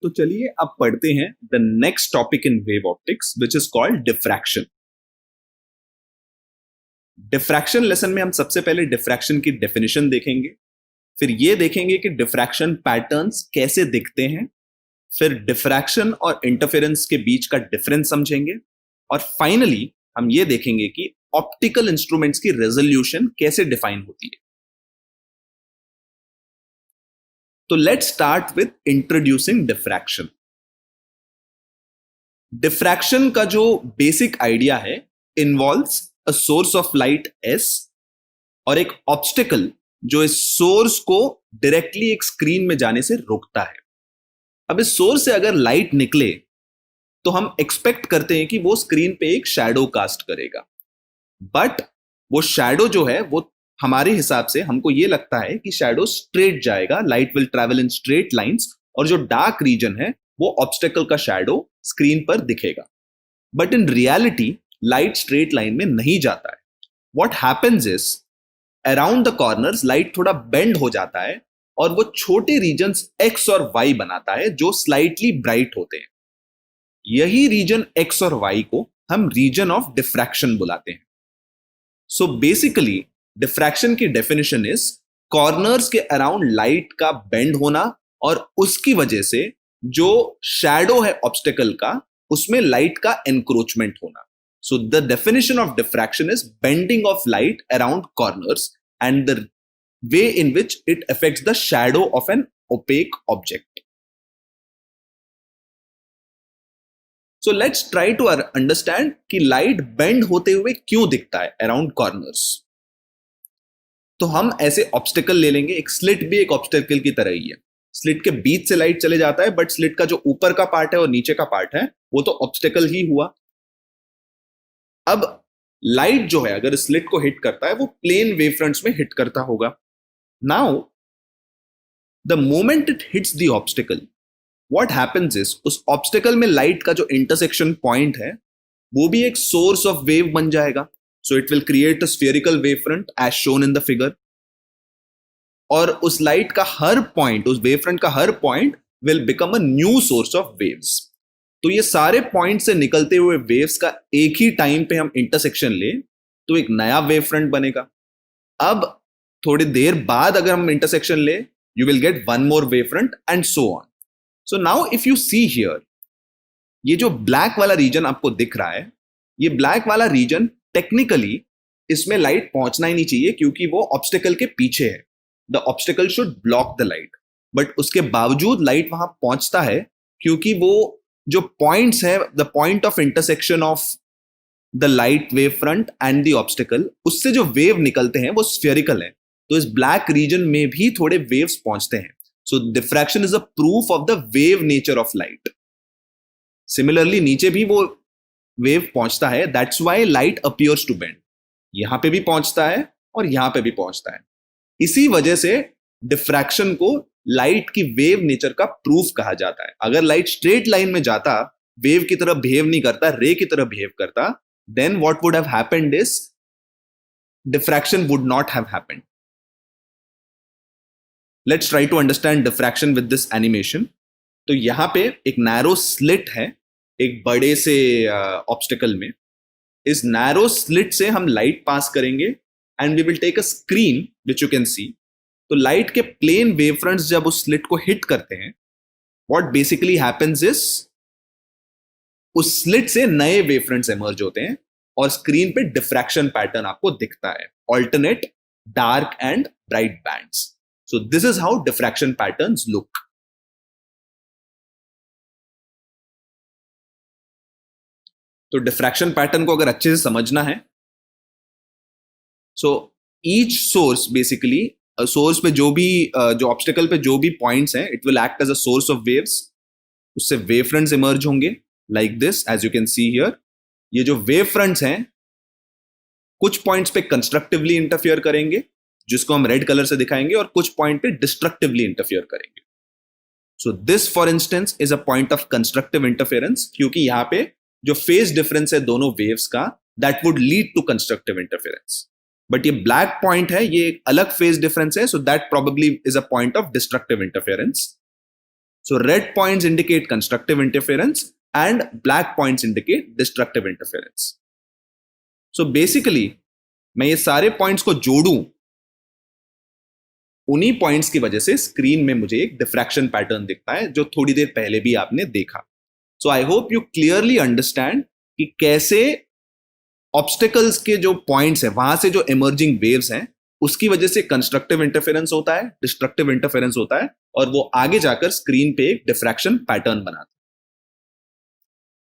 तो चलिए अब पढ़ते हैं the next topic in wave optics which is called diffraction. Diffraction lesson में हम सबसे पहले डिफ्रैक्शन की डेफिनेशन देखेंगे, फिर ये देखेंगे कि डिफ्रैक्शन पैटर्न्स कैसे दिखते हैं, फिर डिफ्रैक्शन और इंटरफेरेंस के बीच का डिफरेंस समझेंगे, और फाइनली हम ये देखेंगे कि ऑप्टिकल इंस्ट्रूमेंट्स की रेजोल्यूशन कैसे डिफाइन होती है। तो let's start with introducing diffraction. Diffraction का जो बेसिक आइडिया है involves a source of light S और एक ऑब्स्टिकल जो इस सोर्स को डायरेक्टली एक स्क्रीन में जाने से रोकता है। अब इस सोर्स से अगर लाइट निकले तो हम एक्सपेक्ट करते हैं कि वो स्क्रीन पे एक शैडो कास्ट करेगा, बट वो शैडो जो है वो हमारे हिसाब से हमको ये लगता है कि शैडो स्ट्रेट जाएगा, light will travel in straight lines, और जो डार्क रीजन है वो ऑब्स्टेकल का शैडो स्क्रीन पर दिखेगा। But in reality light straight line में नहीं जाता है। What happens is around the corners light थोड़ा बेंड हो जाता है और वो छोटे रीजन्स एक्स और वाई बनाता है जो स्लाइटली ब्राइट होते हैं। यही रीजन एक्स और वाई को हम रीजन ऑफ डिफ्रैक्शन बुलाते हैं। सो बेसिकली डिफ्रैक्शन की डेफिनेशन इज कॉर्नर्स के अराउंड लाइट का बेंड होना और उसकी वजह से जो शैडो है ऑब्स्टेकल का उसमें लाइट का एनक्रोचमेंट होना। So the definition of diffraction is bending of light around corners and the way in which it affects the shadow of an opaque object. So let's try to understand कि light bend होते हुए क्यों दिखता है around corners. तो हम ऐसे obstacle ले लेंगे, एक स्लिट भी एक ऑब्स्टेकल की तरह ही है। स्लिट के बीच से लाइट चले जाता है, बट स्लिट का जो ऊपर का पार्ट है और नीचे का पार्ट है वो तो ऑब्स्टेकल ही हुआ। अब लाइट जो है अगर स्लिट को हिट करता है वो प्लेन वेव फ्रंट्स में हिट करता होगा। Now the moment it hits the obstacle, what happens is उस ऑब्स्टेकल में लाइट का जो इंटरसेक्शन पॉइंट है वो भी एक सोर्स ऑफ वेव बन जाएगा। So it will create a spherical wave front as shown in the figure, और उस लाइट का हर पॉइंट, उस वेव फ्रंट का हर point will become a new source of waves. तो ये सारे पॉइंट से निकलते हुए वेव्स का एक ही टाइम पे हम इंटरसेक्शन ले तो एक नया वेव फ्रंट बनेगा। अब थोड़ी देर बाद अगर हम इंटरसेक्शन ले you will get one more wave front and so on. So now if you see here, ये जो ब्लैक वाला रीजन आपको दिख रहा है, ये ब्लैक वाला रीजन टेक्निकली इसमें लाइट पहुंचना ही नहीं चाहिए क्योंकि वो ऑब्स्टेकल के पीछे है। The obstacle should block the light, but उसके बावजूद लाइट वहां पहुंचता है क्योंकि वो जो पॉइंट्स है, the point of intersection of the light wave front end the obstacle, उससे जो वेव निकलते हैं वो स्फेरिकल है। तो इस ब्लैक रीजन में भी थोड़े वेव्स पहुंचते हैं। So diffraction is a proof of the wave nature of light. Similarly नीचे भी वो वेव पहुंचता है, that's why light appears to bend. यहां पे भी पहुंचता है और यहां पे भी पहुंचता है। इसी वजह से डिफ्रैक्शन को लाइट की वेव नेचर का प्रूफ कहा जाता है। अगर लाइट स्ट्रेट लाइन में जाता, वेव की तरह बिहेव नहीं करता, रे की तरह बिहेव करता, then what would have happened is diffraction would not have happened. Let's try to understand diffraction with this animation. तो यहां पे एक नैरो स्लिट है एक बड़े से ऑब्स्टेकल में। इस नैरो स्लिट से हम लाइट पास करेंगे and we will take a screen which you can see. तो लाइट के प्लेन वेव फ्रंट्स जब उस स्लिट को हिट करते हैं, व्हाट बेसिकली हैपेंस इज उस स्लिट से नए वेव फ्रंट्स इमर्ज होते हैं और स्क्रीन पे डिफ्रैक्शन पैटर्न आपको दिखता है, alternate dark and bright bands. So this is how diffraction patterns look. तो डिफ्रैक्शन पैटर्न को अगर अच्छे से समझना है, so each source basically, source पे जो भी जो ऑब्स्टेकल पे जो भी पॉइंट्स हैं, it will act as a source of waves. उससे वेव फ्रंट्स इमर्ज होंगे like this as you can see here. ये जो वेव फ्रंट्स हैं कुछ पॉइंट्स पे कंस्ट्रक्टिवली इंटरफियर करेंगे जिसको हम रेड कलर से दिखाएंगे, और कुछ पॉइंट पे डिस्ट्रक्टिवली इंटरफियर करेंगे। So this for instance is a point of constructive interference, क्योंकि यहां पे जो फेज डिफरेंस है दोनों वेव्स का, that would lead to constructive interference. But ये ब्लैक पॉइंट है, ये एक अलग फेज डिफरेंस है, so that probably is a point of destructive interference. So red points indicate constructive interference and black points indicate destructive interference. So basically मैं ये सारे points को जोड़ूं, उन्हीं पॉइंट्स की वजह से स्क्रीन में मुझे एक डिफ्रैक्शन पैटर्न दिखता है, जो थोड़ी देर पहले भी आपने देखा. So I hope you clearly understand कि कैसे ऑब्स्टिकल्स के जो पॉइंट्स हैं, वहां से जो इमर्जिंग वेव्स हैं, उसकी वजह से कंस्ट्रक्टिव इंटरफेरेंस होता है, डिस्ट्रक्टिव इंटरफेरेंस होता है, और वो आगे जाकर स्क्रीन पे एक डिफ्रैक्शन पैटर्न बनाता है.